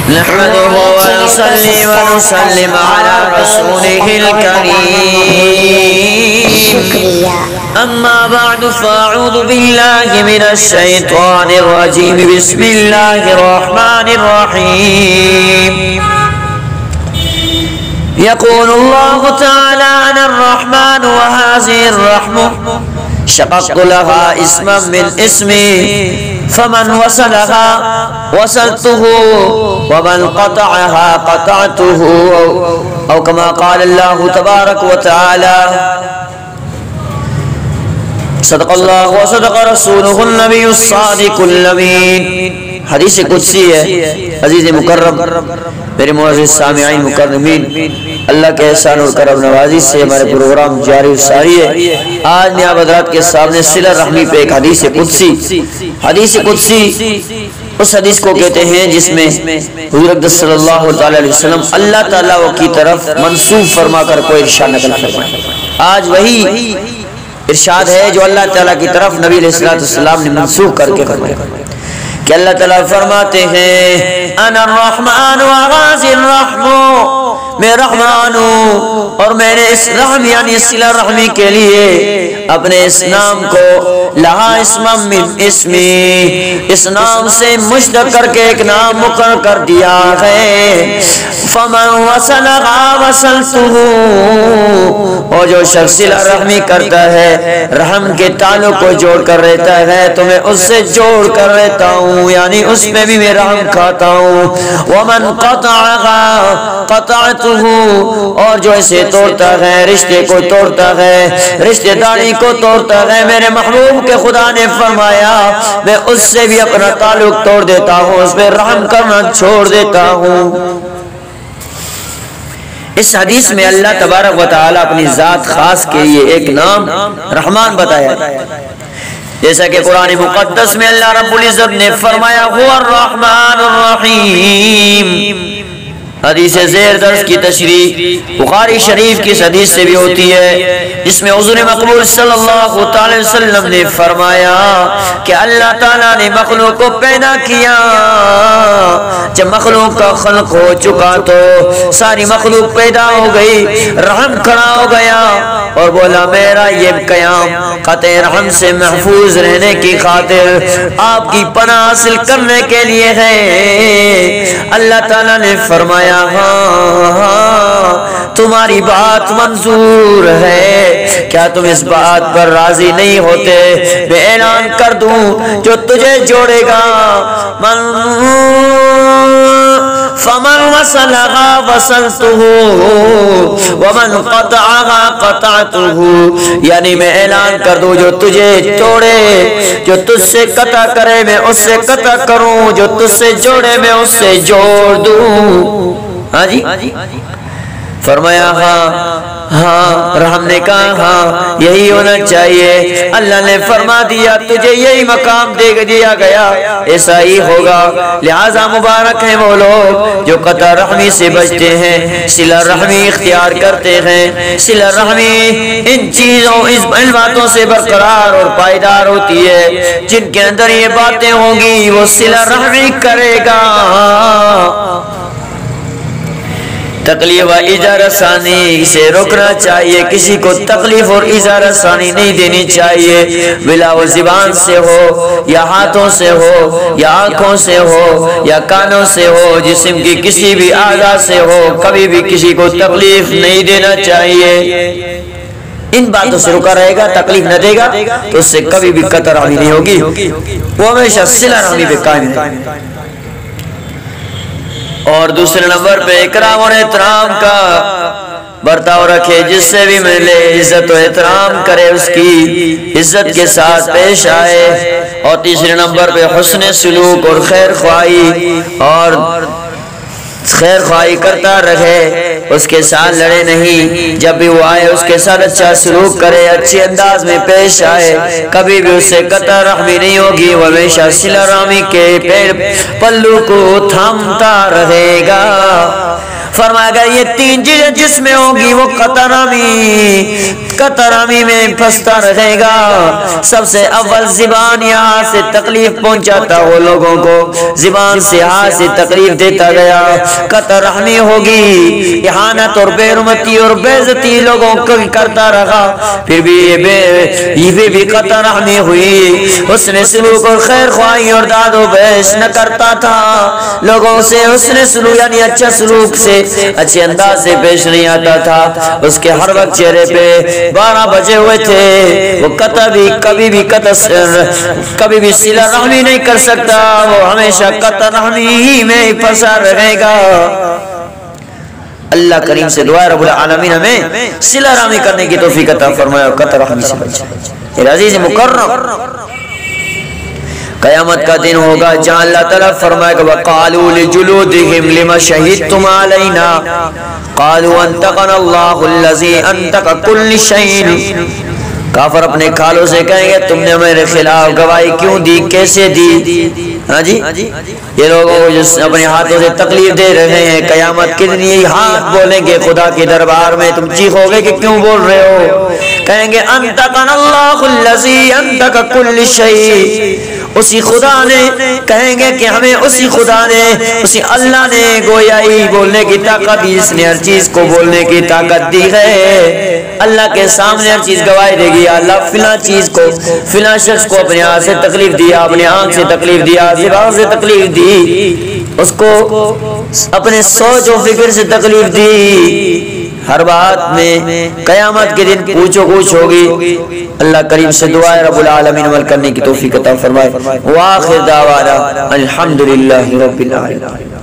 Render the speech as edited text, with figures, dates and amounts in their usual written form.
نحمده ونصلي ونسلم على رسوله الكريم أما بعد فأعوذ بالله من الشيطان الرجيم بسم الله الرحمن الرحيم يقول الله تعالى أنا الرحمن وهذه الرحمة شققت لها اسما من اسمي فمن وصلها وصلته ومن قطعها قطعته أو كما قال الله تبارك وتعالى صدق الله وصدق رسوله النبي الصادق الأمين حدیث قدسی ہے عزیز مکرم میرے معزز سامعین مکرمین اللہ کے احسان اور کرم نوازی سے ہمارے پروگرام جاری و ساری ہے آج نیاب حضرات کے سامنے صلہ رحمی پہ ایک حدیث قدسی اس حدیث کو کہتے ہیں جس میں حضور اقدس صلی اللہ علیہ وسلم اللہ تعالیٰ کی طرف منسوب فرما کر کوئی ارشاد نقل فرمائے آج وہی ارشاد ہے جو اللہ تعالیٰ کی طرف نبی علیہ السلام نے منسوب کر کے فرمایا کہ اللہ تعالیٰ فرماتے ہیں انا الرحمن وغازی الرحمو میں رحمان ہوں اور میں نے اس رحم یعنی صلہ رحمی کے لیے اپنے اس نام کو لہا اسم من اسمی اس نام سے مشتق کر کے ایک نام مقرر کر دیا ہے فمن وصلها وصلته اور جو شخص صلہ رحمی کرتا ہے رحم کے تعلق کو جوڑ کر رہتا ہے تو میں اس سے جوڑ کر رہتا ہوں یعنی اس میں بھی میں رحم کھاتا ہوں ومن قطعها قطعته اور جو اسے توڑتا ہے رشتے کو توڑتا ہے رشتے داری کو توڑتا ہے میرے محبوب کے خدا نے فرمایا میں اس سے بھی اپنا تعلق توڑ دیتا ہوں اس پہ رحم کرنا چھوڑ دیتا ہوں اس حدیث میں اللہ تبارک و تعالی اپنی ذات خاص کے لیے ایک نام رحمان بتایا جیسا کہ قرآن مقدس میں اللہ رب العزت نے فرمایا هو الرحمن الرحیم حدیث زیر درس کی تشریح بخاری شریف کی حدیث سے بھی ہوتی ہے جس میں حضور مقبول صلی اللہ علیہ وسلم نے فرمایا کہ اللہ تعالیٰ نے مخلوق کو پیدا کیا جب مخلوق کا خلق ہو چکا تو ساری مخلوق پیدا ہو گئی رحم کھڑا ہو گیا اور بولا میرا یہ قیام قطع رحم سے محفوظ رہنے کی خاطر آپ کی پناہ حاصل کرنے کے لیے ہے اللہ تعالیٰ نے فرمایا ہاں تمہاری بات منظور ہے کیا تم اس بات پر راضی نہیں ہوتے میں اعلان کر دوں جو تجھے جوڑے گا فمن وصلها وصلته ومن قطعها قطعته یعنی میں اعلان کر دوں جو تجھے توڑے جو تجھ سے قطع کرے میں اس سے قطع کروں جو تجھ سے جوڑے میں اس سے جوڑ دوں ہاں جی فرمایا ہاں رحم نے کہا ہاں یہی ہونا چاہیے اللہ نے فرما دیا تجھے یہی مقام دے دیا گیا ایسا ہی ہوگا لہذا مبارک ہیں وہ لوگ جو قطع رحمی سے بچتے ہیں صلہ رحمی اختیار کرتے ہیں صلہ رحمی ان چیزوں ان باتوں سے برقرار اور پائیدار ہوتی ہے جن کے اندر یہ باتیں ہوں گی وہ صلہ رحمی کرے گا تکلیف و ایذا رسانی سے روکنا چاہیے کسی کو تکلیف اور ایذا رسانی نہیں دینی چاہیے بلا وہ زبان سے ہو یا ہاتھوں سے ہو یا آنکھوں سے ہو یا کانوں سے ہو جسم کی کسی بھی اعضاء سے ہو کبھی بھی کسی کو تکلیف نہیں دینا چاہیے ان باتوں سے رکا رہے گا تکلیف نہ دے گا تو اس سے کبھی بھی قطع رحمی نہیں ہوگی وہ ہمیشہ صلہ رحمی پہ قائم ہے اور دوسرے نمبر پہ اکرام اور احترام کا برتاؤ رکھے جس سے بھی ملے عزت و احترام کرے اس کی عزت کے ساتھ پیش آئے اور تیسرے نمبر پہ حسن سلوک اور خیر خواہی کرتا رہے اس کے ساتھ لڑے نہیں جب بھی وہ آئے اس کے ساتھ اچھا سلوک کرے اچھے انداز میں پیش آئے کبھی بھی اس سے قطع رحمی نہیں ہوگی وہ ہمیشہ صلہ رحمی کے پیر پلو کو تھامتا رہے گا فرمایا گیا یہ تین چیزیں جس میں ہوگی وہ قطرامی میں پھنستا رہے گا۔ سب سے اول زبان یہاں سے تکلیف پہنچاتا وہ لوگوں کو، زبان سے ہاتھ سے تکلیف دیتا گیا، قطرحمی ہوگی، احانت اور بے حرمتی اور بے عزتی لوگوں کو کرتا رہا، پھر بھی یہ بھی قطرحمی ہوئی، حسن سلوک اور خیر خواہی اور داد و بیش نہ کرتا تھا، لوگوں سے حسن سلوک یعنی اچھا سلوک سے اچھے انداز سے پیش نہیں آتا تھا، اس کے ہر وقت چہرے پہ 12 بجے ہوئے تھے، وہ کبھی بھی صلہ رحمی نہیں کر سکتا، وہ ہمیشہ قطع رحمی میں پھنسا رہے گا۔ اللہ کریم سے دعا ہے رب العالمین ہمیں صلہ رحمی کرنے کی توفیق عطا فرمائے اور قطع رحمی سے بچائے۔ عزیز مکرم، قیامت کا دن ہوگا جہاں اللہ تعالیٰ فرمائے گا وَقَالُوا لِجُلُودِهِمْ لِمَ شَهِدْتُمْ عَلَيْنَا قَالُوا أَنْطَقَنَا اللَّهُ الَّذِي أَنْطَقَ كُلَّ شَيْءٍ۔ کافر اپنے کھالوں سے کہیں گے تم نے میرے خلاف گواہی کیوں دی، کیسے دی؟ ہاں جی، یہ لوگوں کو جو اپنے ہاتھوں سے تکلیف دے رہے ہیں، قیامت کے دن یہ ہاتھ بولیں گے خدا کے دربار میں، تم چیخو گے کہ کیوں بول رہے ہو؟ کہیں گے انطقنا اللہ الذی انطق کل شیء، اسی خدا نے، کہیں گے کہ ہمیں اسی خدا نے، اسی اللہ نے گویائی بولنے کی طاقت دی، اس نے ہر چیز کو بولنے کی طاقت دی ہے۔ اللہ کے سامنے ہر چیز گواہی دے گی، اللہ فلاں چیز کو، فلاں شخص کو اپنے ہاتھ سے تکلیف دیا، اپنے آنکھ سے تکلیف دیا، زبان سے تکلیف دی، اس کو اپنے سوچ و فکر سے تکلیف دی، ہر بات میں قیامت کے دن پوچھو کچھ ہوگی۔ اللہ کریم سے دعا ہے رب العالمین عمل کرنے کی توفیق عطا فرمائے۔ وآخر دعوانا الحمدللہ رب العالمین۔